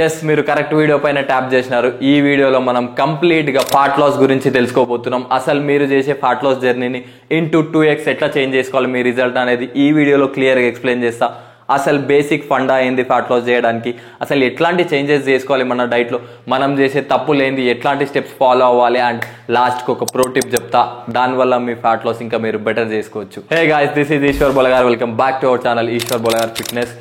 Yes, మీరు correct video పైన tap చేసినారు. ఈ వీడియోలో మనం కంప్లీట్గా ఫ్యాట్ లాస్ గురించి తెలుసుకోబోతున్నాం. అసలు మీరు చేసే ఫ్యాట్ లాస్ జర్నీని ఇంటూ 2x ఎట్లా చేంజ్ చేసుకోవాలి మీ రిజల్ట్ అనేది ఈ వీడియోలో క్లియర్గా ఎక్స్ప్లెయిన్ చేస్తా. అసలు బేసిక్ ఫండా ఏంది ఫ్యాట్ లాస్ చేయడానికి, అసలు ఎట్లాంటి చేంజెస్ చేసుకోవాలి మన డైట్లో, మనం చేసే తప్పులు ఏంది, ఎట్లాంటి స్టెప్స్ ఫాలో అవ్వాలి, అండ్ లాస్ట్కి ఒక ప్రో టిప్ చెప్తా. దానివల్ల మీ ఫ్యాట్ లాస్ ఇంకా మీరు బెటర్ చేసుకోవచ్చు. Hey guys, this is Eshwar Bolagar. Welcome back to our channel Eshwar Bolagar fitness.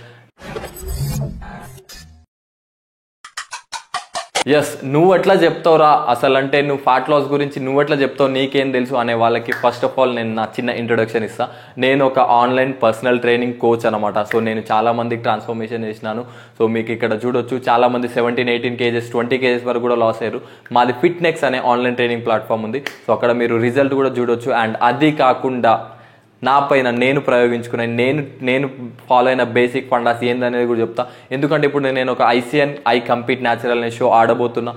Yes, నువ్వు ఎట్లా చెప్తావురా అసలు, అంటే నువ్వు ఫ్యాట్ లాస్ గురించి నువ్వు ఎట్లా చెప్తావు, నీకేం తెలుసు అనే వాళ్ళకి ఫస్ట్ ఆఫ్ ఆల్ నేను నా చిన్న ఇంట్రొడక్షన్ ఇస్తాను. నేను ఒక ఆన్లైన్ పర్సనల్ ట్రైనింగ్ కోచ్ అనమాట. సో నేను చాలా మందికి ట్రాన్స్ఫర్మేషన్ చేసినాను. సో మీకు ఇక్కడ చూడొచ్చు, చాలా మంది 17-18 kgs 20 kgs వరకు కూడా లాస్ అయ్యారు. మాది ఫిట్నెక్స్ అనే ఆన్లైన్ ట్రైనింగ్ ప్లాట్ఫామ్ ఉంది. సో అక్కడ మీరు రిజల్ట్ కూడా చూడొచ్చు. అండ్ అది కాకుండా నా పైన నేను ప్రయోగించుకునే నేను ఫాలో అయిన బేసిక్ ఫండాస్ ఏందనేది కూడా చెప్తా. ఎందుకంటే ఇప్పుడు నేను ఒక ICN ఐ కంపీట్ న్యాచురల్ అనే షో ఆడబోతున్నా.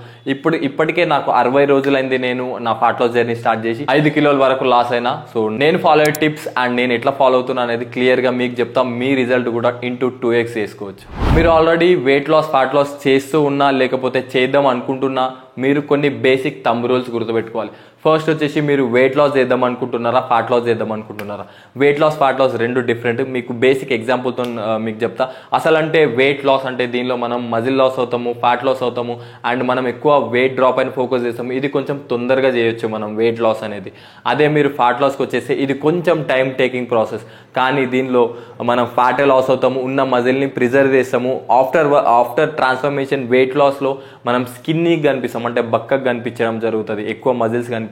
ఇప్పటికే నాకు 60 రోజులైంది నేను నా ఫ్యాట్ లాస్ జర్నీ స్టార్ట్ చేసి 5 కిలోల వరకు లాస్ అయినా. సో నేను ఫాలో అయ్యే టిప్స్ అండ్ నేను ఎట్లా ఫాలో అవుతున్నా అనేది క్లియర్గా మీకు చెప్తా. మీ రిజల్ట్ కూడా ఇంటూ 2x చేసుకోవచ్చు. మీరు already weight loss fat loss చేస్తూ ఉన్నా లేకపోతే చేద్దాం అనుకుంటున్నా, మీరు కొన్ని బేసిక్ థంబ్ రూల్స్ గుర్తుపెట్టుకోవాలి. ఫస్ట్ వచ్చేసి, మీరు వెయిట్ లాస్ చేద్దాం అనుకుంటున్నారా, ఫ్యాట్ లాస్ చేద్దాం అనుకుంటున్నారా? వెయిట్ లాస్ ఫ్యాట్ లాస్ రెండు డిఫరెంట్. మీకు బేసిక్ ఎగ్జాంపుల్తో మీకు చెప్తా. అసలు అంటే వెయిట్ లాస్ అంటే దీనిలో మనం మజిల్ లాస్ అవుతాము, ఫ్యాట్ లాస్ అవుతాము, అండ్ మనం ఎక్కువ వెయిట్ డ్రాప్ అయిన ఫోకస్ చేస్తాము. ఇది కొంచెం తొందరగా చేయొచ్చు మనం వెయిట్ లాస్ అనేది. అదే మీరు ఫ్యాట్ లాస్కి వచ్చేస్తే ఇది కొంచెం టైం టేకింగ్ ప్రాసెస్. కానీ దీనిలో మనం ఫ్యాట్ లాస్ అవుతాము, ఉన్న మజిల్ని ప్రిజర్వ్ చేస్తాము. ఆఫ్టర్ ట్రాన్స్ఫర్మేషన్ వెయిట్ లాస్లో మనం స్కిన్నీగా కనిపిస్తాం, అంటే బక్కగా కనిపించడం జరుగుతుంది. ఎక్కువ మజిల్స్ కనిపించవు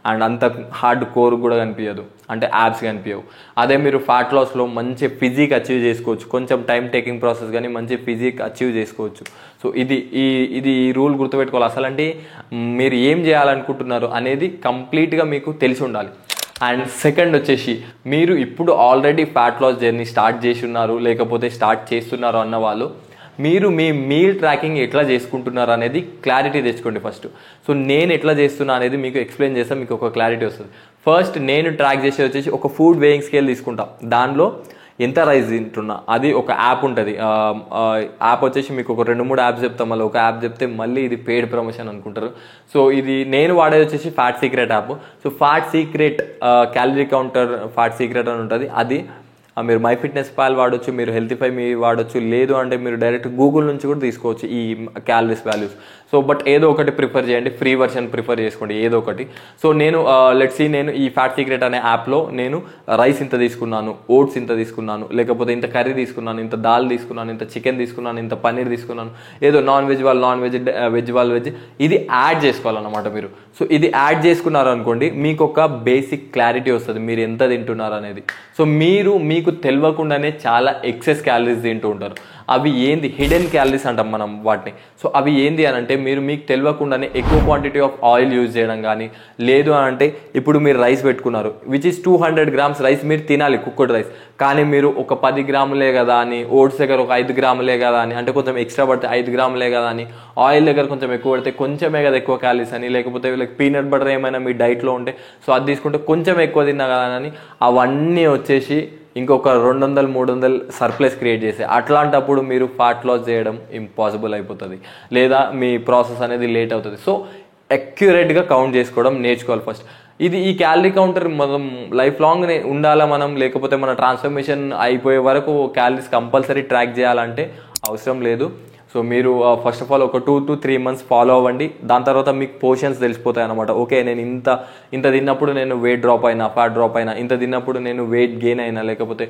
అండ్ అంత హార్డ్ కోర్ కూడా కనిపించదు, అంటే యాబ్స్ కనిపించవు. అదే మీరు ఫ్యాట్ లాస్లో మంచి ఫిజిక్ అచీవ్ చేసుకోవచ్చు. కొంచెం టైం టేకింగ్ ప్రాసెస్ కానీ మంచి ఫిజిక్ అచీవ్ చేసుకోవచ్చు. సో ఇది రూల్ గుర్తుపెట్టుకోవాలి. అసలు అంటే మీరు ఏం చేయాలనుకుంటున్నారు అనేది కంప్లీట్గా మీకు తెలిసి ఉండాలి. అండ్ సెకండ్ వచ్చేసి, మీరు ఇప్పుడు already fat loss journey start చేసి ఉన్నారు లేకపోతే స్టార్ట్ చేస్తున్నారు అన్న వాళ్ళు, మీరు మీ మీల్ ట్రాకింగ్ ఎట్లా చేసుకుంటున్నారు అనేది క్లారిటీ తెచ్చుకోండి ఫస్ట్. సో నేను ఎట్లా చేస్తున్నా అనేది మీకు ఎక్స్ప్లెయిన్ చేస్తే మీకు ఒక క్లారిటీ వస్తుంది. ఫస్ట్ నేను ట్రాక్ చేసేది వచ్చేసి ఒక ఫుడ్ వేయింగ్ స్కేల్ తీసుకుంటాం. దానిలో ఎంత రైస్ తింటున్నా అది ఒక యాప్ ఉంటుంది. యాప్ వచ్చేసి మీకు ఒక 2-3 యాప్స్ చెప్తాం. మళ్ళీ ఒక యాప్ చెప్తే మళ్ళీ ఇది పెయిడ్ ప్రమోషన్ అనుకుంటారు. సో ఇది నేను వాడేది వచ్చేసి fat secret app. So fat secret calorie counter fat secret అని ఉంటుంది. అది మీరు మై ఫిట్నెస్ పాల్ వాడచ్చు, మీరు హెల్తీఫై మీ వాడచ్చు, లేదు అంటే మీరు డైరెక్ట్ గూగుల్ నుంచి కూడా తీసుకోవచ్చు ఈ క్యాలరీస్ వాల్యూస్. సో బట్ ఏదో ఒకటి ప్రిఫర్ చేయండి, ఫ్రీ వర్షన్ ప్రిఫర్ చేసుకోండి ఏదో ఒకటి. సో నేను నేను ఈ ఫ్యాట్ సీక్రెట్ అనే యాప్లో నేను రైస్ ఇంత తీసుకున్నాను, ఓట్స్ ఇంత తీసుకున్నాను, లేకపోతే ఇంత కర్రీ తీసుకున్నాను, ఇంత దాల్ తీసుకున్నాను, ఇంత చికెన్ తీసుకున్నాను, ఇంత పన్నీర్ తీసుకున్నాను, ఏదో నాన్ వెజ్ వాళ్ళు నాన్ వెజ్, వెజ్ వాళ్ళు వెజ్, ఇది యాడ్ చేసుకోవాలన్నమాట మీరు. సో ఇది యాడ్ చేసుకున్నారు అనుకోండి, మీకు ఒక బేసిక్ క్లారిటీ వస్తుంది మీరు ఎంత తింటున్నారు అనేది. సో మీకు తెలియకుండానే చాలా ఎక్సెస్ క్యాలరీస్ తింటూ ఉంటారు. అవి ఏంది, హిడెన్ క్యాలరీస్ అంటాం మనం వాటిని. సో అవి ఏంది అని అంటే, మీకు తెలియకుండానే ఎక్కువ క్వాంటిటీ ఆఫ్ ఆయిల్ యూజ్ చేయడం కానీ, లేదు అని అంటే ఇప్పుడు మీరు రైస్ పెట్టుకున్నారు, విచ్ ఇస్ 200 grams రైస్ మీరు తినాలి, కుక్డ్ రైస్. కానీ మీరు ఒక 10 గ్రాములే కదా అని, ఓట్స్ దగ్గర ఒక 5 గ్రాములే కదా అని, అంటే కొంచెం ఎక్స్ట్రా పడితే 5 గ్రాములే కదా అని, ఆయిల్ దగ్గర కొంచెం ఎక్కువ పడితే కొంచెమే కదా ఎక్కువ క్యాలరీస్ అని, లేకపోతే పీనట్ బటర్ ఏమైనా మీ డైట్లో ఉంటే సో అది తీసుకుంటే కొంచెం ఎక్కువ తిన్నా కదా అని, అవన్నీ వచ్చేసి ఇంకొక 200-300 సర్ప్లస్ క్రియేట్ చేసే. అట్లాంటప్పుడు మీరు ఫ్యాట్ లాస్ చేయడం ఇంపాసిబుల్ అయిపోతుంది, లేదా మీ ప్రాసెస్ అనేది లేట్ అవుతుంది. సో అక్యురేట్గా కౌంట్ చేసుకోవడం నేర్చుకోవాలి ఫస్ట్. ఈ క్యాలరీ కౌంటర్ మనం లైఫ్ లాంగ్ ఉండాలా మనం, లేకపోతే మన ట్రాన్స్ఫర్మేషన్ అయిపోయే వరకు క్యాలరీస్ కంపల్సరీ ట్రాక్ చేయాలంటే అవసరం లేదు. సో మీరు ఫస్ట్ ఆఫ్ ఆల్ ఒక 2 to 3 months ఫాలో అవ్వండి. దాని తర్వాత మీకు పోర్షన్స్ తెలిసిపోతాయి అనమాట. ఓకే, నేను ఇంత తిన్నప్పుడు నేను వెయిట్ డ్రాప్ అయినా, ఫ్యాట్ డ్రాప్ అయినా, ఇంత తిన్నప్పుడు నేను వెయిట్ గెయిన్ అయినా, లేకపోతే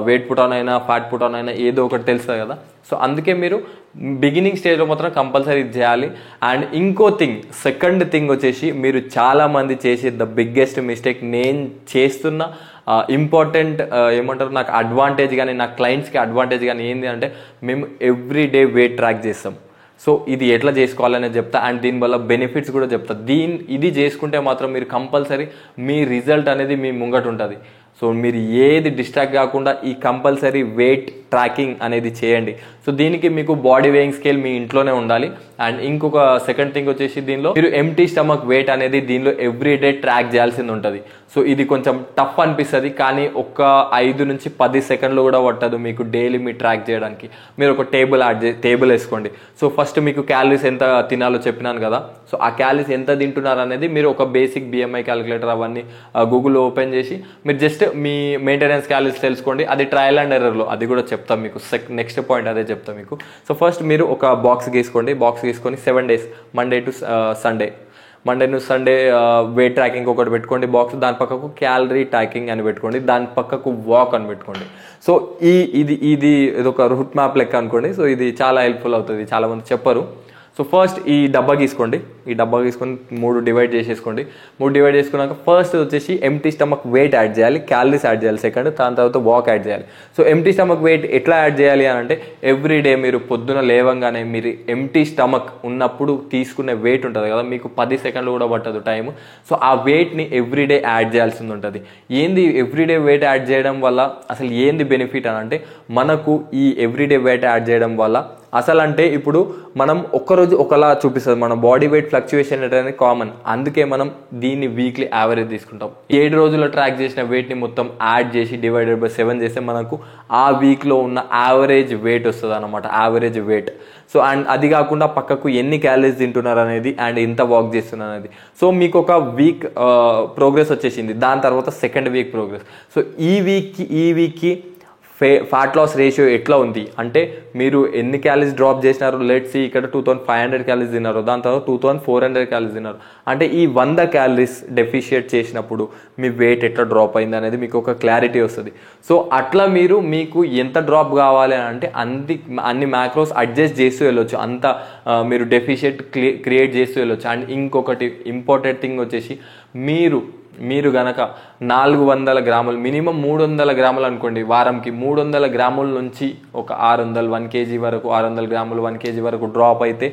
వెయిట్ పుట్ ఆన్ అయినా, ఫ్యాట్ పుట్ ఆన్ అయినా, ఏదో ఒకటి తెలుస్తుంది కదా. సో అందుకే మీరు బిగినింగ్ స్టేజ్లో మాత్రం కంపల్సరీ చేయాలి. అండ్ సెకండ్ థింగ్ వచ్చేసి, మీరు చాలామంది చేసే ద బిగ్గెస్ట్ మిస్టేక్, నేను చేస్తున్న ఇంపార్టెంట్ ఏమంటారు, నాకు అడ్వాంటేజ్ కానీ నా క్లయింట్స్కి అడ్వాంటేజ్ కానీ ఏంటి అంటే, మేము ఎవ్రీడే వెయిట్ ట్రాక్ చేస్తాం. సో ఇది ఎట్లా చేసుకోవాలనే చెప్తా, అండ్ దీనివల్ల బెనిఫిట్స్ కూడా చెప్తా. ఇది చేసుకుంటే మాత్రం మీరు కంపల్సరీ మీ రిజల్ట్ అనేది మీ ముంగట ఉంటుంది. సో మీరు ఏది డిస్ట్రాక్ట్ కాకుండా ఈ కంపల్సరీ వెయిట్ ట్రాకింగ్ అనేది చేయండి. సో దీనికి మీకు బాడీ వెయింగ్ స్కేల్ మీ ఇంట్లోనే ఉండాలి. అండ్ ఇంకొక సెకండ్ థింగ్ వచ్చేసి దీనిలో మీరు ఎంటీ స్టమక్ వెయిట్ అనేది దీనిలో ఎవ్రీడే ట్రాక్ చేయాల్సింది ఉంటుంది. సో ఇది కొంచెం టఫ్ అనిపిస్తుంది, కానీ ఒక 5 నుంచి 10 సెకండ్లు కూడా పట్టదు మీకు డైలీ మీ ట్రాక్ చేయడానికి. మీరు ఒక టేబుల్ వేసుకోండి. సో ఫస్ట్ మీకు క్యాలరీస్ ఎంత తినాలో చెప్పినాను కదా. సో ఆ క్యాలరీస్ ఎంత తింటున్నారు అనేది మీరు ఒక బేసిక్ బిఎంఐ క్యాలిక్యులేటర్ అవన్నీ గూగుల్లో ఓపెన్ చేసి మీరు జస్ట్ మీ మెయింటెనెన్స్ క్యాలరీస్ తెలుసుకోండి. అది ట్రయల్ అండ్ ఎర్రర్లో, అది కూడా చెప్తాం మీకు. నెక్స్ట్ పాయింట్ అదే చెప్తాం మీకు. సో ఫస్ట్ మీరు ఒక బాక్స్ గీసుకోండి. బాక్స్ గీసుకొని 7 days Monday to Sunday weight tracking ఒకటి పెట్టుకోండి బాక్స్. దాని పక్కకు క్యాలరీ ట్రాకింగ్ అని పెట్టుకోండి. దాని పక్కకు వాక్ అని పెట్టుకోండి. సో ఇది ఒక రూట్ మ్యాప్ లెక్క అనుకోండి. సో ఇది చాలా హెల్ప్ఫుల్ అవుతుంది, చాలా మంది చెప్పరు. సో ఫస్ట్ ఈ డబ్బా గీసుకోండి. ఈ డబ్బా గీసుకొని 3 డివైడ్ చేసేసుకోండి. 3 డివైడ్ చేసుకున్నాక ఫస్ట్ వచ్చేసి ఎంటీ స్టమక్ వెయిట్ యాడ్ చేయాలి, క్యాలరీస్ యాడ్ చేయాలి సెకండ్, దాని తర్వాత వాక్ యాడ్ చేయాలి. సో ఎంటీ స్టమక్ వెయిట్ ఎట్లా యాడ్ చేయాలి అని అంటే ఎవ్రీడే మీరు పొద్దున లేవంగానే మీరు ఎంటీ స్టమక్ ఉన్నప్పుడు తీసుకునే వెయిట్ ఉంటుంది కదా, మీకు 10 సెకండ్లు కూడా పట్టదు టైం. సో ఆ వెయిట్ని ఎవ్రీడే యాడ్ చేయాల్సింది ఉంటుంది. ఏంది ఎవ్రీడే వెయిట్ యాడ్ చేయడం వల్ల అసలు ఏంది బెనిఫిట్ అని అంటే, మనకు ఈ ఎవ్రీడే వెయిట్ యాడ్ చేయడం వల్ల అసలు అంటే ఇప్పుడు మనం ఒక్కరోజు ఒకలా చూపిస్తుంది, మన బాడీ వెయిట్ ఫ్లక్చుయేషన్ అనేది కామన్. అందుకే మనం దీన్ని వీక్లీ యావరేజ్ తీసుకుంటాం. 7 రోజుల్లో ట్రాక్ చేసిన వెయిట్ని మొత్తం యాడ్ చేసి డివైడెడ్ బై 7 చేస్తే మనకు ఆ వీక్లో ఉన్న యావరేజ్ వెయిట్ వస్తుంది అనమాట, యావరేజ్ వెయిట్. సో అండ్ అది కాకుండా పక్కకు ఎన్ని క్యాలరీస్ తింటున్నారు అనేది అండ్ ఎంత వాక్ చేస్తున్నారు అనేది. సో మీకు ఒక వీక్ ప్రోగ్రెస్ వచ్చేసింది. దాని తర్వాత సెకండ్ వీక్ ప్రోగ్రెస్. సో ఈ వీక్కి ఫ్యాట్ లాస్ రేషియో ఎట్లా ఉంది అంటే, మీరు ఎన్ని క్యాలరీస్ డ్రాప్ చేసినారు, లెట్స్ సీ ఇక్కడ 2500 క్యాలరీస్ తిన్నారు, దాని తర్వాత 2400 క్యాలరీస్ తిన్నారు అంటే ఈ 100 క్యాలరీస్ డెఫిషియేట్ చేసినప్పుడు మీ వెయిట్ ఎట్లా డ్రాప్ అయింది అనేది మీకు ఒక క్లారిటీ వస్తుంది. సో అట్లా మీకు ఎంత డ్రాప్ కావాలి అంటే అన్ని మ్యాక్రోస్ అడ్జస్ట్ చేస్తూ వెళ్ళొచ్చు, అంత మీరు డెఫిషియేట్ క్రియేట్ చేస్తూ వెళ్ళొచ్చు. అండ్ ఇంకొకటి ఇంపార్టెంట్ థింగ్ వచ్చేసి, మీరు గనక 400 గ్రాములు మినిమం 300 గ్రాములు అనుకోండి వారంకి, 300 గ్రాముల నుంచి ఒక 600 1 kg వరకు, 600 గ్రాములు 1 kg వరకు డ్రాప్ అయితే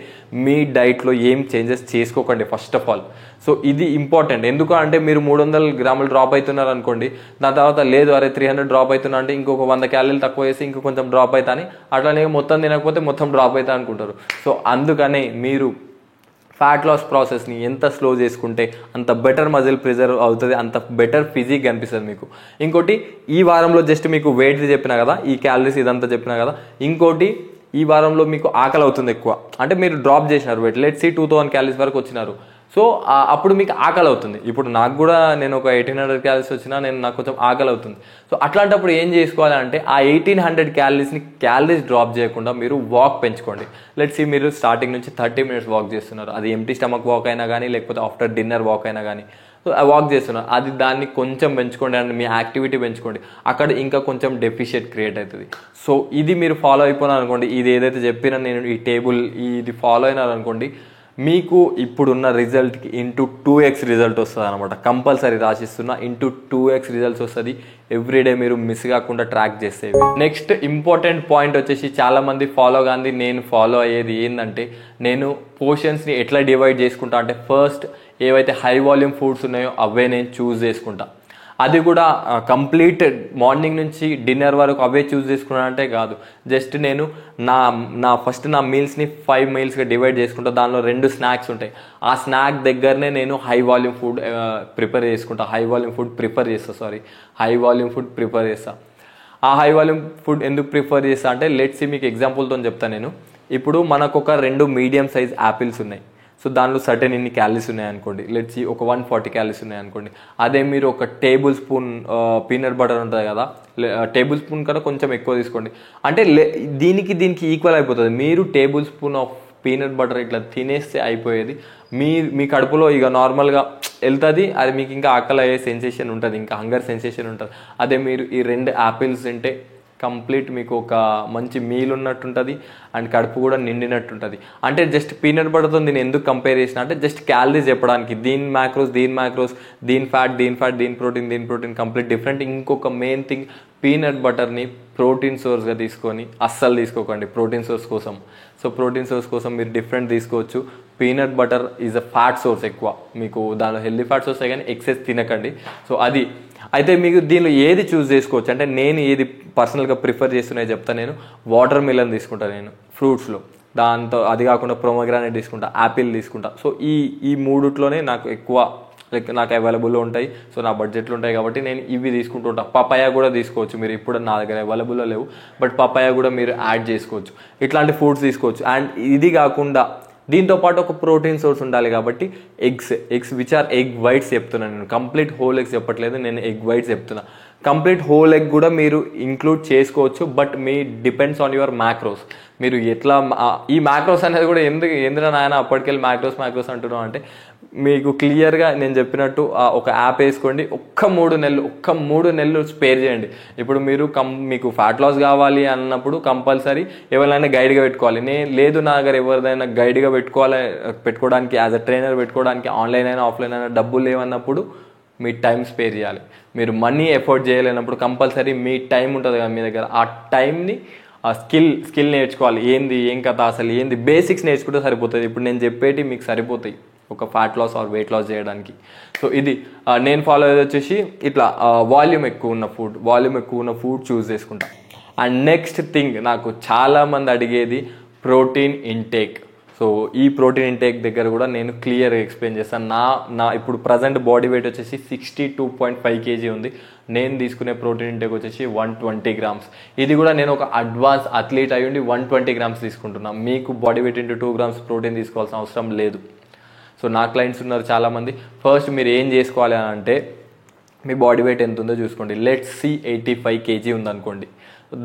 మీ డైట్లో ఏం చేంజెస్ చేసుకోకండి ఫస్ట్ ఆఫ్ ఆల్. సో ఇది ఇంపార్టెంట్. ఎందుకు అంటే మీరు 300 గ్రాములు డ్రాప్ అవుతున్నారు అనుకోండి, దాని తర్వాత లేదు అరే 300 డ్రాప్ అవుతున్నా అంటే ఇంకొక 100 క్యాలరీలు తక్కువ వేసి ఇంకో కొంచెం డ్రాప్ అవుతా అని, అట్లానే మొత్తం తినకపోతే మొత్తం డ్రాప్ అవుతా అనుకుంటారు. సో అందుకనే మీరు ఫ్యాట్ లాస్ ప్రాసెస్ని ఎంత స్లో చేసుకుంటే అంత బెటర్ మజిల్ ప్రిజర్వ్ అవుతుంది, అంత బెటర్ ఫిజిక్ అనిపిస్తుంది మీకు. ఇంకోటి ఈ వారంలో జస్ట్ మీకు వెయిట్ చెప్పినా కదా, ఈ క్యాలరీస్ ఇదంతా చెప్పినా కదా, ఇంకోటి ఈ వారంలో మీకు ఆకలి అవుతుంది ఎక్కువ. అంటే మీరు డ్రాప్ చేసినారు వెయిట్, లెట్స్ సీ 2000 క్యాలరీస్ వరకు వచ్చినారు. సో అప్పుడు మీకు ఆకలి అవుతుంది. ఇప్పుడు నాకు కూడా నేను ఒక 1800 క్యాలరీస్ వచ్చినా నాకు కొంచెం ఆకలి అవుతుంది. సో అట్లాంటప్పుడు ఏం చేసుకోవాలి అంటే, ఆ 1800 క్యాలరీస్ డ్రాప్ చేయకుండా మీరు వాక్ పెంచుకోండి. లెట్స్ సీ మీరు స్టార్టింగ్ నుంచి 30 minutes వాక్ చేస్తున్నారు, అది ఎంటీ స్టమక్ వాక్ అయినా కానీ లేకపోతే ఆఫ్టర్ డిన్నర్ వాక్ అయినా కానీ వాక్ చేస్తున్నారు, అది దాన్ని కొంచెం పెంచుకోండి అండ్ మీ యాక్టివిటీ పెంచుకోండి. అక్కడ ఇంకా కొంచెం డెఫిషియట్ క్రియేట్ అవుతుంది. సో ఇది మీరు ఫాలో అయిపోయినారు అనుకోండి, ఇది ఏదైతే చెప్పినా నేను ఈ టేబుల్ ఇది ఫాలో అయినారు అనుకోండి, మీకు ఇప్పుడున్న రిజల్ట్కి ఇంటూ 2x రిజల్ట్ వస్తుంది అనమాట. కంపల్సరీ రాసిస్తున్నా, ఇంటూ 2x రిజల్ట్స్ వస్తుంది ఎవ్రీడే మీరు మిస్ కాకుండా ట్రాక్ చేసేవి. నెక్స్ట్ ఇంపార్టెంట్ పాయింట్ వచ్చేసి, చాలామంది ఫాలో కాంది నేను ఫాలో అయ్యేది ఏంటంటే, నేను పోర్షన్స్ని ఎట్లా డివైడ్ చేసుకుంటా అంటే, ఫస్ట్ ఏవైతే హై వాల్యూమ్ ఫుడ్స్ ఉన్నాయో అవే నేను చూస్ చేసుకుంటా. అది కూడా కంప్లీట్ మార్నింగ్ నుంచి డిన్నర్ వరకు అవే చూస్ చేసుకున్నాను అంటే కాదు, జస్ట్ నేను నా మీల్స్ని 5 మీల్స్గా డివైడ్ చేసుకుంటా. దానిలో 2 స్నాక్స్ ఉంటాయి. ఆ స్నాక్ దగ్గరనే నేను హై వాల్యూమ్ ఫుడ్ ప్రిపేర్ చేసుకుంటా. హై వాల్యూమ్ ఫుడ్ ప్రిపేర్ చేస్తా. ఆ హై వాల్యూమ్ ఫుడ్ ఎందుకు ప్రిఫర్ చేస్తా అంటే, లెట్స్ సీ మీకు ఎగ్జాంపుల్తో చెప్తాను నేను. ఇప్పుడు మనకు ఒక 2 మీడియం సైజ్ యాపిల్స్ ఉన్నాయి. సో దానిలో సర్టెన్ ఇన్ని క్యాలరీస్ ఉన్నాయనుకోండి, లెట్స్ ఒక 140 క్యాలరీస్ ఉన్నాయనుకోండి. అదే మీరు ఒక టేబుల్ స్పూన్ పీనట్ బటర్ ఉంటుంది కదా, టేబుల్ స్పూన్ కన్నా కొంచెం ఎక్కువ తీసుకోండి. అంటే దీనికి ఈక్వల్ అయిపోతుంది. మీరు table spoon of peanut butter ఇట్లా తినేస్తే అయిపోయేది. మీ కడుపులో ఇక నార్మల్గా వెళ్తుంది, అది మీకు ఇంకా ఆకలి అయ్యే సెన్సేషన్ ఉంటుంది, ఇంకా హంగర్ సెన్సేషన్ ఉంటుంది. అదే మీరు ఈ 2 యాపిల్స్ తింటే కంప్లీట్ మీకు ఒక మంచి మీల్ ఉన్నట్టుంటుంది అండ్ కడుపు కూడా నిండినట్టుంటుంది. అంటే జస్ట్ పీనట్ బటర్తో దీన్ని ఎందుకు కంపేర్ చేసిన అంటే, జస్ట్ క్యాలరీస్ చెప్పడానికి, దీని మ్యాక్రోస్, దీని ఫ్యాట్, దీని ప్రోటీన్ కంప్లీట్ డిఫరెంట్. ఇంకొక మెయిన్ థింగ్, పీనట్ బటర్ని ప్రోటీన్ సోర్స్గా తీసుకొని అస్సలు తీసుకోకండి ప్రోటీన్ సోర్స్ కోసం. సో ప్రోటీన్ సోర్స్ కోసం మీరు డిఫరెంట్ తీసుకోవచ్చు. Peanut butter is a fat source ఎక్కువ, మీకు దానిలో హెల్దీ ఫ్యాట్ సోర్స్ కానీ ఎక్సెస్ తినకండి. సో అది అయితే మీకు దీనిలో ఏది చూస్ చేసుకోవచ్చు అంటే నేను ఏది పర్సనల్గా ప్రిఫర్ చేస్తున్నాయో చెప్తాను. నేను వాటర్ మిలన్ తీసుకుంటాను నేను ఫ్రూట్స్లో, దాంతో అది కాకుండా ప్రోమోగ్రానేట్ తీసుకుంటా, యాపిల్ తీసుకుంటా. సో ఈ మూడిట్లోనే నాకు ఎక్కువ లైక్ నాకు అవైలబుల్లో ఉంటాయి. సో నా బడ్జెట్లో ఉంటాయి కాబట్టి నేను ఇవి తీసుకుంటూ ఉంటాను. పపాయ కూడా తీసుకోవచ్చు మీరు, ఇప్పుడు నా దగ్గర అవైలబుల్లో లేవు, బట్ పపాయ కూడా మీరు యాడ్ చేసుకోవచ్చు. ఇట్లాంటి ఫ్రూట్స్ తీసుకోవచ్చు. అండ్ ఇది కాకుండా దీంతో పాటు ఒక ప్రోటీన్ సోర్స్ ఉండాలి కాబట్టి eggs which or egg whites చెప్తున్నాను నేను, కంప్లీట్ హోల్ ఎగ్స్ చెప్పట్లేదు, నేను ఎగ్ వైట్స్ చెప్తున్నా. కంప్లీట్ హోల్ ఎగ్ కూడా మీరు ఇంక్లూడ్ చేసుకోవచ్చు, but me depends on your macros. మీరు ఎట్లా ఈ మ్యాక్రోస్ అనేది కూడా ఎందుకు నాయన అప్పటికెళ్ళి మ్యాక్రోస్ అంటున్నాం అంటే, మీకు క్లియర్గా నేను చెప్పినట్టు ఒక యాప్ వేసుకోండి, ఒక్క 3 నెలలు స్పేర్ చేయండి. ఇప్పుడు మీరు మీకు ఫ్యాట్ లాస్ కావాలి అన్నప్పుడు కంపల్సరీ ఎవరైనా గైడ్గా పెట్టుకోవాలి. లేదు నా దగ్గర ఎవరిదైనా గైడ్గా పెట్టుకోవడానికి యాజ్ అ ట్రైనర్ పెట్టుకోవడానికి ఆన్లైన్ అయినా ఆఫ్లైన్ అయినా డబ్బులు లేవన్నప్పుడు మీ టైం స్పేర్ చేయాలి. మీరు మనీ ఎఫోర్డ్ చేయలేనప్పుడు కంపల్సరీ మీ టైం ఉంటుంది కదా మీ దగ్గర, ఆ టైంని ఆ స్కిల్ నేర్చుకోవాలి. ఏం కథ అసలు ఏంది, బేసిక్స్ నేర్చుకుంటే సరిపోతుంది. ఇప్పుడు నేను చెప్పేటి మీకు సరిపోతాయి ఒక fat loss or weight loss చేయడానికి. సో ఇది నేను ఫాలో అయ్యేది వచ్చేసి ఇట్లా వాల్యూమ్ ఎక్కువ ఉన్న ఫుడ్ చూస్ చేసుకుంటా. అండ్ నెక్స్ట్ థింగ్ నాకు చాలామంది అడిగేది ప్రోటీన్ ఇంటేక్. సో ఈ ప్రోటీన్ ఇంటేక్ దగ్గర కూడా నేను క్లియర్గా ఎక్స్ప్లెయిన్ చేస్తాను. నా ఇప్పుడు ప్రజెంట్ బాడీ వెయిట్ వచ్చేసి 62.5 kg ఉంది. నేను తీసుకునే ప్రోటీన్ ఇంటేక్ వచ్చేసి 120 grams. ఇది కూడా నేను ఒక అడ్వాన్స్ అథ్లీట్ అయ్యుండి 120 grams తీసుకుంటున్నాను. మీకు body weight into 2 grams protein తీసుకోవాల్సిన అవసరం లేదు. సో నా క్లయింట్స్ ఉన్నారు చాలామంది. ఫస్ట్ మీరు ఏం చేసుకోవాలి అని అంటే, మీ బాడీ వెయిట్ ఎంత ఉందో చూసుకోండి. లెట్స్ సి 85 kg ఉందనుకోండి,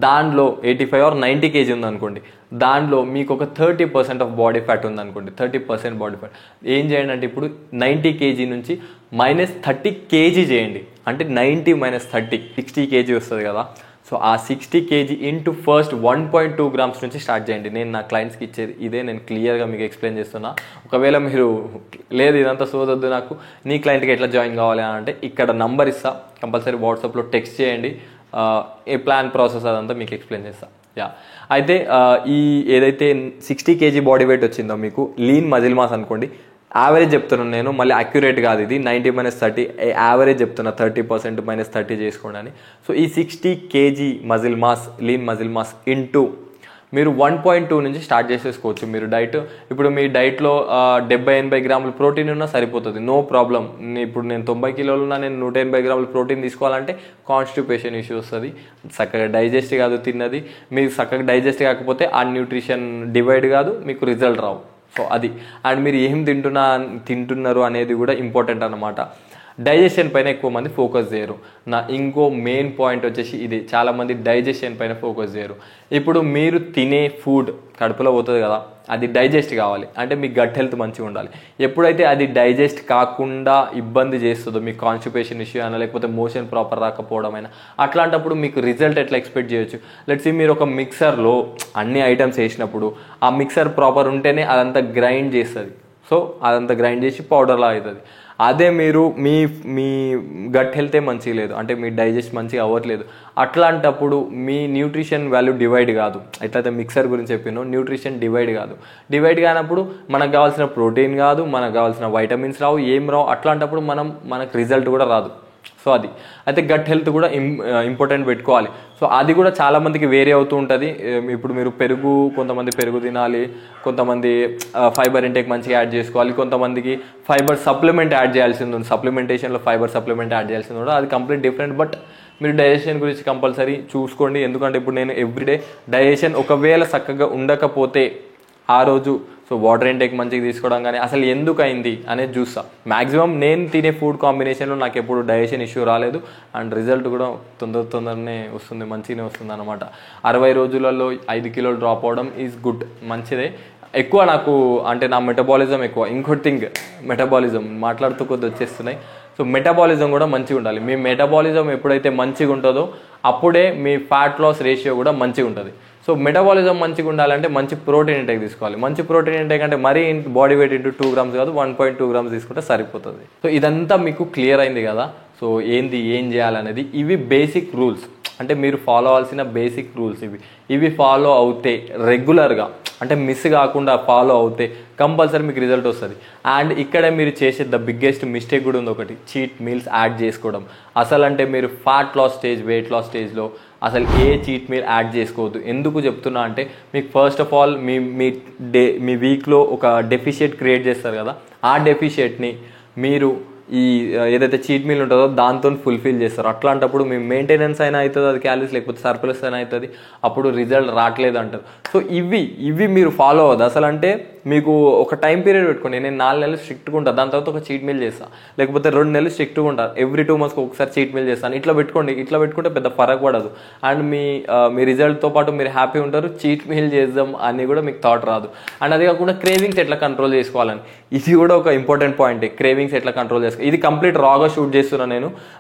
దానిలో 85 or 90 kg ఉందనుకోండి, దానిలో మీకు ఒక 30% ఆఫ్ బాడీ ఫ్యాట్ ఉందనుకోండి, 30% బాడీ ఫ్యాట్. ఏం చేయండి అంటే, ఇప్పుడు 90 kg నుంచి -30 kg చేయండి. అంటే 90 - 30 60 kg వస్తుంది కదా. సో ఆ 60 kg ఇంటూ ఫస్ట్ 1.2 grams నుంచి స్టార్ట్ చేయండి. నేను నా క్లయింట్స్కి ఇచ్చేది ఇదే, నేను క్లియర్గా మీకు ఎక్స్ప్లెయిన్ చేస్తున్నా. ఒకవేళ మీరు లేదు ఇదంతా సోదొద్దు నాకు, నీ క్లయింట్కి ఎట్లా జాయిన్ కావాలి అని అంటే, ఇక్కడ నంబర్ ఇస్తా, కంపల్సరీ వాట్సాప్లో టెక్స్ట్ చేయండి. ఏ ప్లాన్ ప్రాసెస్ అదంతా మీకు ఎక్స్ప్లెయిన్ చేస్తా. అయితే ఈ ఏదైతే 60 kg బాడీ వెయిట్ వచ్చిందో మీకు లీన్ మజిల్ మాస్ అనుకోండి, యావరేజ్ చెప్తున్నాను నేను, మళ్ళీ అక్యురేట్ కాదు ఇది. 90 - 30 యావరేజ్ చెప్తున్నా, 30% - 30 చేసుకోండి అని. సో ఈ 60 kg muscle mass, lean muscle mass into మీరు 1.2 నుంచి స్టార్ట్ చేసేసుకోవచ్చు మీరు డైట్. ఇప్పుడు మీ డైట్లో 70-80 grams ప్రోటీన్ ఉన్నా సరిపోతుంది, నో ప్రాబ్లం. ఇప్పుడు నేను 90 kilos ఉన్నా, నేను 180 grams ప్రోటీన్ తీసుకోవాలంటే కాన్స్టిపేషన్ ఇష్యూ వస్తుంది, చక్కగా డైజెస్ట్ కాదు తిన్నది. మీరు చక్కగా డైజెస్ట్ కాకపోతే ఆ న్యూట్రిషన్ డివైడ్ కాదు, మీకు రిజల్ట్ రావు. సో అది. అండ్ మీరు ఏం తింటున్నారు అనేది కూడా ఇంపార్టెంట్ అన్నమాట. డైజెషన్ పైన ఎక్కువ మంది ఫోకస్ చేయరు. నా ఇంకో మెయిన్ పాయింట్ వచ్చేసి ఇది, చాలామంది డైజెషన్ పైన ఫోకస్ చేయరు. ఇప్పుడు మీరు తినే ఫుడ్ కడుపులో పోతుంది కదా, అది డైజెస్ట్ కావాలి అంటే మీ గట్ హెల్త్ మంచిగా ఉండాలి. ఎప్పుడైతే అది డైజెస్ట్ కాకుండా ఇబ్బంది చేస్తుందో, మీకు కాన్స్టిపేషన్ ఇష్యూ అయినా లేకపోతే మోషన్ ప్రాపర్ రాకపోవడం అయినా, అట్లాంటప్పుడు మీకు రిజల్ట్ ఎట్లా ఎక్స్పెక్ట్ చేయొచ్చు? లెట్స్ మీరు ఒక మిక్సర్లో అన్ని ఐటమ్స్ వేసినప్పుడు ఆ మిక్సర్ ప్రాపర్ ఉంటేనే అదంతా గ్రైండ్ చేస్తుంది. సో అదంతా గ్రైండ్ చేసి పౌడర్లా అవుతుంది. అదే మీరు మీ గట్ హెల్తే మంచిగా లేదు అంటే, మీ డైజెస్ట్ మంచిగా అవ్వట్లేదు, అట్లాంటప్పుడు మీ న్యూట్రిషన్ వాల్యూ డివైడ్ కాదు. ఎట్లయితే మిక్సర్ గురించి చెప్పినో, న్యూట్రిషన్ డివైడ్ కానప్పుడు మనకు కావాల్సిన ప్రోటీన్ కాదు, మనకు కావాల్సిన వైటమిన్స్ రావు, ఏం రావు. అట్లాంటప్పుడు మనకు రిజల్ట్ కూడా రాదు. సో అది. అయితే గట్ హెల్త్ కూడా ఇంపార్టెంట్ పెట్టుకోవాలి. సో అది కూడా చాలామందికి వేరే అవుతూ ఉంటుంది. ఇప్పుడు మీరు కొంతమంది పెరుగు తినాలి, కొంతమంది ఫైబర్ ఇంటేక్ మంచిగా యాడ్ చేసుకోవాలి, కొంతమందికి ఫైబర్ సప్లిమెంట్ యాడ్ చేయాల్సింది ఉంది, సప్లిమెంటేషన్లో ఫైబర్ సప్లిమెంట్ యాడ్ చేయాల్సింది కూడా, అది కంప్లీట్ డిఫరెంట్. బట్ మీరు డైజెషన్ గురించి కంపల్సరీ చూసుకోండి. ఎందుకంటే ఇప్పుడు నేను ఎవ్రీడే డైజెషన్ ఒకవేళ చక్కగా ఉండకపోతే ఆ రోజు సో వాటర్ ఇంటేక్ మంచిగా తీసుకోవడం కానీ అసలు ఎందుకు అయింది అనేది చూస్తా. మ్యాక్సిమం నేను తినే ఫుడ్ కాంబినేషన్లో నాకు ఎప్పుడు డైజెషన్ ఇష్యూ రాలేదు. అండ్ రిజల్ట్ కూడా తొందరనే వస్తుంది, మంచిగానే వస్తుంది అనమాట. 60 రోజులలో 5 kilos డ్రాప్ అవడం ఈజ్ గుడ్, మంచిదే. ఎక్కువ నాకు అంటే నా మెటబాలిజం ఎక్కువ. ఇంకోటి థింగ్, మెటబాలిజం మాట్లాడుతూ కొద్ది వచ్చేస్తున్నాయి. సో మెటబాలిజం కూడా మంచిగా ఉండాలి. మీ మెటబాలిజం ఎప్పుడైతే మంచిగా ఉంటుందో అప్పుడే మీ ఫ్యాట్ లాస్ రేషియో కూడా మంచిగా ఉంటుంది. సో మెటబాలిజం మంచిగా ఉండాలంటే మంచి ప్రోటీన్ ఇంటేక్ తీసుకోవాలి. మంచి ప్రోటీన్ ఇంటేక్ అంటే మరీ బాడీ వెయిట్ ఇంటూ 2 grams కాదు, 1.2 grams తీసుకుంటే సరిపోతుంది. సో ఇదంతా మీకు క్లియర్ అయింది కదా. సో ఏం చేయాలనేది ఇవి బేసిక్ రూల్స్. అంటే మీరు ఫాలో అవ్వాల్సిన బేసిక్ రూల్స్ ఇవి ఫాలో అవుతే రెగ్యులర్గా, అంటే మిస్ కాకుండా ఫాలో అవుతే కంపల్సరీ మీకు రిజల్ట్ వస్తుంది. అండ్ ఇక్కడ మీరు చేసే ద బిగ్గెస్ట్ మిస్టేక్ కూడా ఉంది ఒకటి, చీట్ మీల్స్ యాడ్ చేసుకోవడం. అసలు అంటే మీరు fat loss stage, weight loss స్టేజ్లో అసలు ఏ చీట్ మీల్ యాడ్ చేసుకోవద్దు. ఎందుకు చెప్తున్నా అంటే మీకు ఫస్ట్ ఆఫ్ ఆల్ మీ వీక్లో ఒక డెఫిషియట్ క్రియేట్ చేస్తారు కదా, ఆ డెఫిషియట్ని మీరు ఈ ఏదైతే చీట్ మీల్ ఉంటుందో దాంతో ఫుల్ఫిల్ చేస్తారు. అట్లాంటప్పుడు మీ మెయింటెనెన్స్ అయినా అవుతుంది అది క్యాలరీస్, లేకపోతే సర్ప్లస్ అయినా అవుతుంది, అప్పుడు రిజల్ట్ రావట్లేదు అంటారు. సో ఇవి మీరు ఫాలో అవ్వదు. అసలు అంటే మీకు ఒక టైం పీరియడ్ పెట్టుకోండి, నేను 4 నెలలు స్ట్రిక్ట్గా ఉంటాను, దాని తర్వాత ఒక చీట్ మీల్ చేస్తాను, లేకపోతే 2 నెలలు స్ట్రిక్ట్గా ఉంటాను, ఎవ్రీ 2 మంత్స్కి ఒకసారి చీట్ మీల్ చేస్తాను. ఇట్లా పెట్టుకోండి. ఇట్లా పెట్టుకుంటే పెద్ద ఫరక్ పడదు. అండ్ మీ రిజల్ట్తో పాటు మీరు హ్యాపీ ఉంటారు. చీట్ మీల్ చేద్దాం అని కూడా మీకు థాట్ రాదు. అండ్ అది కాకుండా క్రేవింగ్స్ ఎట్లా కంట్రోల్ చేసుకోవాలని, ఇది కూడా ఒక ఇంపార్టెంట్ పాయింట్. క్రేవింగ్స్ ఎట్లా కంట్రోల్ చేసుకోవాలి, ఇది కంప్లీట్ రాగా షూట్ చేస్తున్నా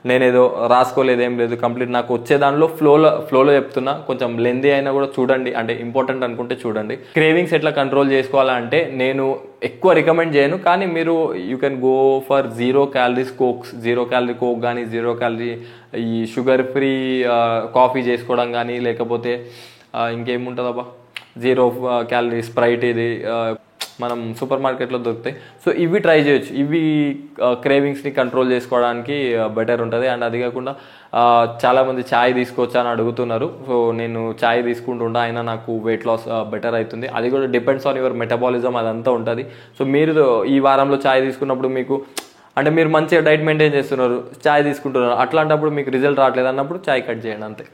నేను ఏదో రాసుకోలేదు ఏం లేదు, కంప్లీట్ నాకు వచ్చే దానిలో ఫ్లోలో చెప్తున్నా. కొంచెం లెందీ అయినా కూడా చూడండి, అంటే ఇంపార్టెంట్ అనుకుంటే చూడండి. క్రేవింగ్స్ ఎట్లా కంట్రోల్ చేసుకోవాలంటే నేను ఎక్కువ రికమెండ్ చేయను, కానీ మీరు you can go for 0 calories cokes, 0 calorie coke కానీ, 0 calorie ఈ షుగర్ ఫ్రీ కాఫీ చేసుకోవడం కానీ, లేకపోతే ఇంకేముంటుందబ్బా 0 calorie స్ప్రైట్, ఇది మనం సూపర్ మార్కెట్లో దొరుకుతాయి. సో ఇవి ట్రై చేయొచ్చు. ఇవి క్రేవింగ్స్ని కంట్రోల్ చేసుకోవడానికి బెటర్ ఉంటుంది. అండ్ అది కాకుండా చాలామంది ఛాయ్ తీసుకోవచ్చా అని అడుగుతున్నారు. సో నేను ఛాయ్ తీసుకుంటుంటా, అయినా నాకు వెయిట్ లాస్ బెటర్ అవుతుంది. అది కూడా డిపెండ్స్ ఆన్ యువర్ మెటబాలిజం, అదంతా ఉంటుంది. సో మీరు ఈ వారంలో ఛాయ్ తీసుకున్నప్పుడు మీకు అంటే మీరు మంచిగా డైట్ మెయింటైన్ చేస్తున్నారు, ఛాయ్ తీసుకుంటున్నారు, అట్లాంటప్పుడు మీకు రిజల్ట్ రావట్లేదు అన్నప్పుడు ఛాయ్ కట్ చేయండి అంతే.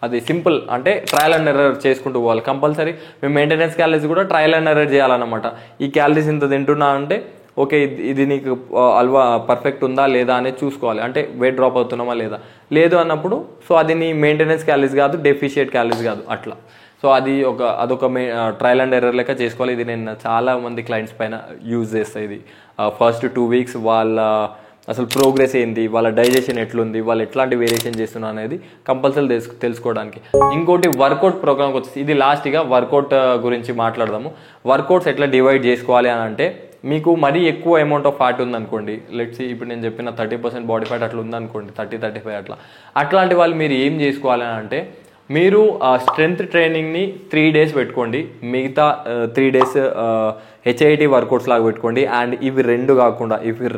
అది సింపుల్. అంటే ట్రయల్ అండ్ ఎర్రర్ చేసుకుంటూ పోవాలి కంపల్సరీ. మేము మెయింటెనెన్స్ క్యాలరీస్ కూడా ట్రయల్ అండ్ ఎర్రర్ చేయాలన్నమాట. ఈ క్యాలరీస్ ఇంత తింటున్నా అంటే ఓకే, ఇది నీకు అల్వా పర్ఫెక్ట్ ఉందా లేదా అనేది చూసుకోవాలి. అంటే వెయిట్ డ్రాప్ అవుతున్నామా లేదా, లేదు అన్నప్పుడు సో అది నీ మెయింటెనెన్స్ క్యాలరీస్ కాదు, డెఫిషియట్ క్యాలరీస్ కాదు అట్లా. సో అదొక ట్రయల్ అండ్ ఎర్రర్ లెక్క చేసుకోవాలి. ఇది నేను చాలా మంది క్లయింట్స్ పైన యూజ్ చేస్తాను. ఇది ఫస్ట్ 2 weeks వాళ్ళ అసలు ప్రోగ్రెస్ ఏంది, వాళ్ళ డైజెషన్ ఎట్లుంది, వాళ్ళు ఎట్లాంటి వేరియేషన్ చేస్తున్నారు అనేది కంపల్సరీ తెలుసుకోవడానికి. ఇంకోటి వర్కౌట్ ప్రోగ్రామ్కి వచ్చేసి ఇది లాస్ట్గా వర్కౌట్ గురించి మాట్లాడదాము. వర్కౌట్స్ ఎట్లా డివైడ్ చేసుకోవాలి అని అంటే, మీకు మరీ ఎక్కువ అమౌంట్ ఆఫ్ ఫ్యాట్ ఉందనుకోండి, లెట్స్ ఇప్పుడు నేను చెప్పిన 30% బాడీ ఫ్యాట్ అట్లా ఉందనుకోండి, 30-35 అట్లాంటి వాళ్ళు మీరు ఏం చేసుకోవాలి అని అంటే, మీరు స్ట్రెంగ్త్ ట్రైనింగ్ని 3 days పెట్టుకోండి, మిగతా 3 days HIIT వర్కౌట్స్ లాగా పెట్టుకోండి. అండ్ ఇవి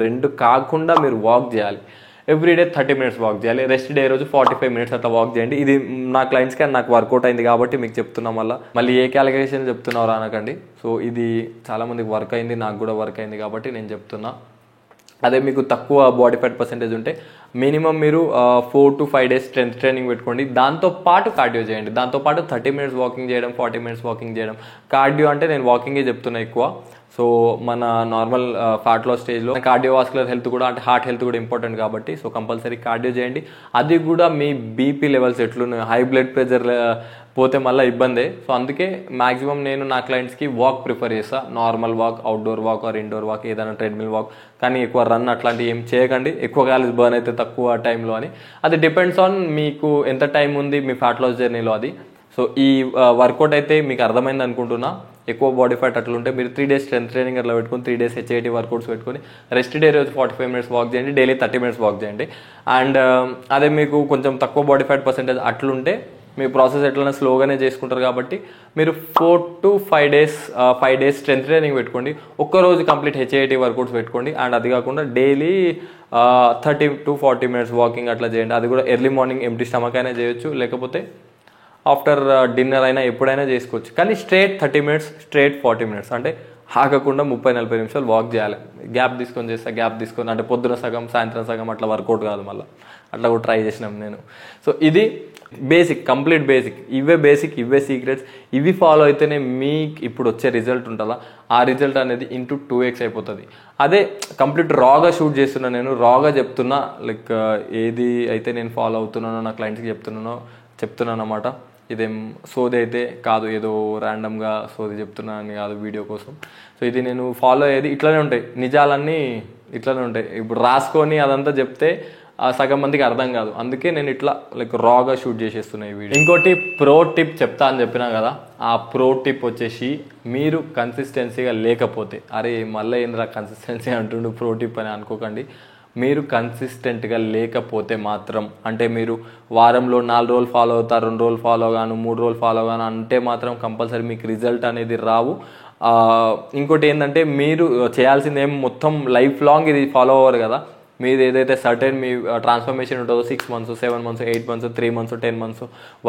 రెండు కాకుండా మీరు వాక్ చేయాలి. ఎవ్రీడే 30 minutes వాక్ చేయాలి. రెస్ట్ డే రోజు 45 minutes అట్లా వాక్ చేయండి. ఇది నా క్లయింట్స్కి నాకు వర్కౌట్ అయింది కాబట్టి మీకు చెప్తున్నా. మళ్ళీ ఏ క్యాలిక్యులేషన్ చెప్తున్నారో అనకండి. సో ఇది చాలామందికి వర్క్ అయింది, నాకు కూడా వర్క్ అయింది కాబట్టి నేను చెప్తున్నా. అదే మీకు తక్కువ బాడీ ఫ్యాట్ పర్సెంటేజ్ ఉంటే మినిమం మీరు 4 to 5 days స్ట్రెంత్ ట్రైనింగ్ పెట్టుకోండి. దాంతోపాటు కార్డియో చేయండి. దాంతోపాటు 30 minutes వాకింగ్ చేయడం, 40 minutes వాకింగ్ చేయడం. కార్డియో అంటే నేను వాకింగే చెప్తున్నా ఎక్కువ. సో మన నార్మల్ ఫ్యాట్ లాస్ స్టేజ్లో కార్డియోవాస్కులర్ హెల్త్ కూడా, అంటే హార్ట్ హెల్త్ కూడా ఇంపార్టెంట్ కాబట్టి సో కంపల్సరీ కార్డియో చేయండి. అది కూడా మీ బీపీ లెవెల్స్ ఎట్లున్నాయి, హై బ్లడ్ ప్రెషర్ పోతే మళ్ళీ ఇబ్బందే. సో అందుకే మ్యాక్సిమం నేను నా క్లయింట్స్కి వాక్ ప్రిఫర్ చేస్తాను. Normal walk, outdoor walk or indoor walk, ఏదైనా ట్రెడ్మిల్ వాక్. కానీ ఎక్కువ రన్ అట్లాంటివి ఏం చేయకండి, ఎక్కువ క్యాలరీస్ బర్న్ అయితే తక్కువ టైంలో అని. అది డిపెండ్స్ ఆన్ మీకు ఎంత టైం ఉంది మీ ఫ్యాట్ లాస్ జర్నీలో అది. సో ఈ వర్కౌట్ అయితే మీకు అర్థమైంది అనుకుంటున్నా. ఎక్కువ బాడీ ఫ్యాట్ అట్లుంటే మీరు 3 days స్ట్రెంత్ ట్రైనింగ్ అట్లా పెట్టుకుని 3 days HIIT వర్కౌట్స్ పెట్టుకుని రెస్ట్ డే రోజు 45 minutes వాక్ చేయండి, డైలీ 30 minutes వాక్ చేయండి. అండ్ అదే మీకు కొంచెం తక్కువ బాడీ ఫ్యాట్ పర్సెంటేజ్ అట్లుంటే మీ ప్రాసెస్ ఎట్లైనా స్లోగానే చేసుకుంటారు కాబట్టి మీరు 4 to 5 days స్ట్రెంత్ ట్రైనింగ్ పెట్టుకోండి. ఒక్కరోజు కంప్లీట్ HIIT వర్కౌట్స్ పెట్టుకోండి. అండ్ అది కాకుండా డైలీ 30 to 40 minutes వాకింగ్ అట్లా చేయండి. అది కూడా ఎర్లీ మార్నింగ్ ఎంప్టీ స్టమక్ అయినా చేయొచ్చు, లేకపోతే ఆఫ్టర్ డిన్నర్ అయినా ఎప్పుడైనా చేసుకోవచ్చు. కానీ స్ట్రేట్ 30 minutes, స్ట్రేట్ 40 minutes అంటే ఆగకుండా 30-40 నిమిషాలు వాక్ చేయాలి. గ్యాప్ తీసుకొని అంటే పొద్దున సగం సాయంత్రం సగం అట్లా వర్కౌట్ కాదు, మళ్ళీ అట్లా కూడా ట్రై చేసినాం నేను. సో ఇది బేసిక్, కంప్లీట్ బేసిక్. ఇవే సీక్రెట్స్. ఇవి ఫాలో అయితేనే మీకు ఇప్పుడు వచ్చే రిజల్ట్ ఉంటుందా, ఆ రిజల్ట్ అనేది into 2x అయిపోతుంది. అదే కంప్లీట్ రాగా షూట్ చేస్తున్నా, నేను రాగా చెప్తున్నా. లైక్ ఏది అయితే నేను ఫాలో అవుతున్నానో నా క్లయింట్స్కి చెప్తున్నాను అన్నమాట. ఇదేం సోది అయితే కాదు, ఏదో ర్యాండమ్గా సోది చెప్తున్నాను కాదు వీడియో కోసం. సో ఇది నేను ఫాలో అయ్యేది ఇట్లానే ఉంటాయి, నిజాలన్నీ ఇట్లానే ఉంటాయి. ఇప్పుడు రాసుకొని అదంతా చెప్తే సగం మందికి అర్థం కాదు. అందుకే నేను ఇట్లా లైక్ రాగా షూట్ చేసేస్తున్నాయి ఈ వీడియో. ఇంకోటి ప్రో టిప్ చెప్తా అని చెప్పినా కదా, ఆ ప్రో టిప్ వచ్చేసి మీరు కన్సిస్టెన్సీగా లేకపోతే, అరే మళ్ళీ ఏంద్రా కన్సిస్టెన్సీ అంటుండు ప్రో టిప్ అని అనుకోకండి. మీరు కన్సిస్టెంట్గా లేకపోతే మాత్రం, అంటే మీరు వారంలో 4 రోజులు ఫాలో అవుతారు, 2 రోజులు ఫాలో గాను, 3 రోజులు ఫాలో గాను అంటే మాత్రం కంపల్సరీ మీకు రిజల్ట్ అనేది రావు. ఇంకోటి ఏంటంటే మీరు చేయాల్సింది ఏం మొత్తం లైఫ్ లాంగ్ ఇది ఫాలో అవ్వరు కదా. మీది ఏదైతే సర్టెన్ మీ ట్రాన్స్ఫర్మేషన్ ఉంటుందో 6 months, 7 months, 8 months, 3 months, 10 months,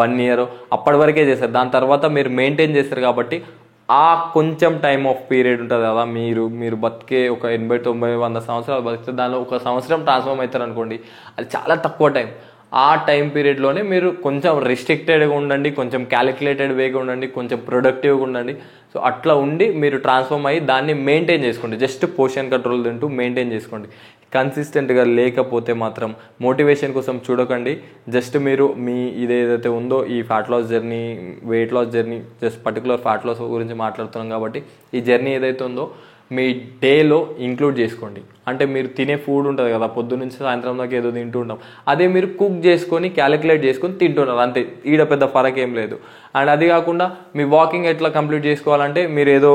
1 year అప్పటి వరకే చేస్తారు. దాని తర్వాత మీరు మెయింటైన్ చేస్తారు కాబట్టి ఆ కొంచెం టైం ఆఫ్ పీరియడ్ ఉంటుంది కదా, మీరు బతికే ఒక 80, 90, 100 సంవత్సరాలు బతికితే దానిలో 1 సంవత్సరం ట్రాన్స్ఫార్మ్ అవుతారు అనుకోండి, అది చాలా తక్కువ టైం. ఆ టైం పీరియడ్లోనే మీరు కొంచెం రిస్ట్రిక్టెడ్గా ఉండండి, కొంచెం క్యాలిక్యులేటెడ్ వేగా ఉండండి, కొంచెం ప్రొడక్టివ్గా ఉండండి. సో అట్లా ఉండి మీరు ట్రాన్స్ఫార్మ్ అయ్యి దాన్ని మెయింటైన్ చేసుకోండి. జస్ట్ పోర్షన్ కంట్రోల్ తింటూ మెయింటైన్ చేసుకోండి. కన్సిస్టెంట్గా లేకపోతే మాత్రం మోటివేషన్ కోసం చూడకండి. జస్ట్ మీరు మీ ఇదేదైతే ఉందో ఈ fat loss journey, weight loss journey, just particular fat loss గురించి మాట్లాడుతున్నాం కాబట్టి ఈ జర్నీ ఏదైతే ఉందో మీ డేలో ఇంక్లూడ్ చేసుకోండి. అంటే మీరు తినే ఫుడ్ ఉంటుంది కదా, పొద్దున్నుంచి సాయంత్రం దాకా ఏదో తింటూ ఉంటాం, అదే మీరు కుక్ చేసుకొని క్యాలిక్యులేట్ చేసుకొని తింటున్నారు అంతే. ఈడ పెద్ద ఫరక్ ఏం లేదు. అండ్ అది కాకుండా మీ వాకింగ్ ఎట్లా కంప్లీట్ చేసుకోవాలంటే మీరు ఏదో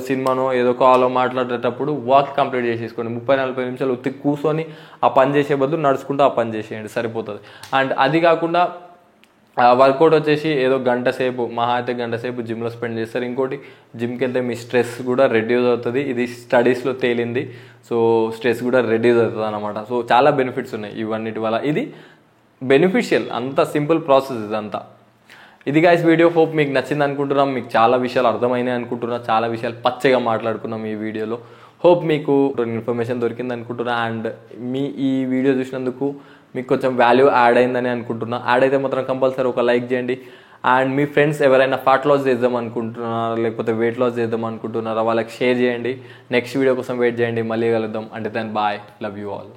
సినిమానో ఏదో కాలో మాట్లాడేటప్పుడు వాక్ కంప్లీట్ చేసేసుకోండి. 30-40 నిమిషాలు ఉత్తి కూర్చొని ఆ పని చేసే బదులు నడుచుకుంటూ ఆ పని చేసేయండి, సరిపోతుంది. అండ్ అది కాకుండా వర్కౌట్ వచ్చేసి ఏదో గంట సేపు, మహా అయితే గంట సేపు జిమ్లో స్పెండ్ చేస్తారు. ఇంకోటి జిమ్కి వెళ్తే మీ స్ట్రెస్ కూడా రెడ్యూస్ అవుతుంది. ఇది స్టడీస్లో తేలింది. సో స్ట్రెస్ కూడా రెడ్యూస్ అవుతుంది అనమాట. సో చాలా బెనిఫిట్స్ ఉన్నాయి ఇవన్నిటి వల్ల. ఇది బెనిఫిషియల్, అంత సింపుల్ ప్రాసెస్ ఇదంతా. ఇది గైస్ వీడియో. హోప్ మీకు నచ్చింది అనుకుంటున్నాం, మీకు చాలా విషయాలు అర్థమైనాయి అనుకుంటున్నా, చాలా విషయాలు పచ్చగా మాట్లాడుకున్నాం ఈ వీడియోలో. హోప్ మీకు ఇన్ఫర్మేషన్ దొరికింది అనుకుంటున్నా. అండ్ ఈ వీడియో చూసినందుకు మీకు కొంచెం వాల్యూ యాడ్ అయిందని అనుకుంటున్నా. యాడ్ అయితే మాత్రం కంపల్సరీ ఒక లైక్ చేయండి. అండ్ మీ ఫ్రెండ్స్ ఎవరైనా ఫ్యాట్ లాస్ చేద్దాం అనుకుంటున్నారా, లేకపోతే వెయిట్ లాస్ చేద్దాం అనుకుంటున్నారా, వాళ్ళకి షేర్ చేయండి. నెక్స్ట్ వీడియో కోసం వెయిట్ చేయండి. మళ్ళీ కలుద్దాం. అంటే then bye, love you all.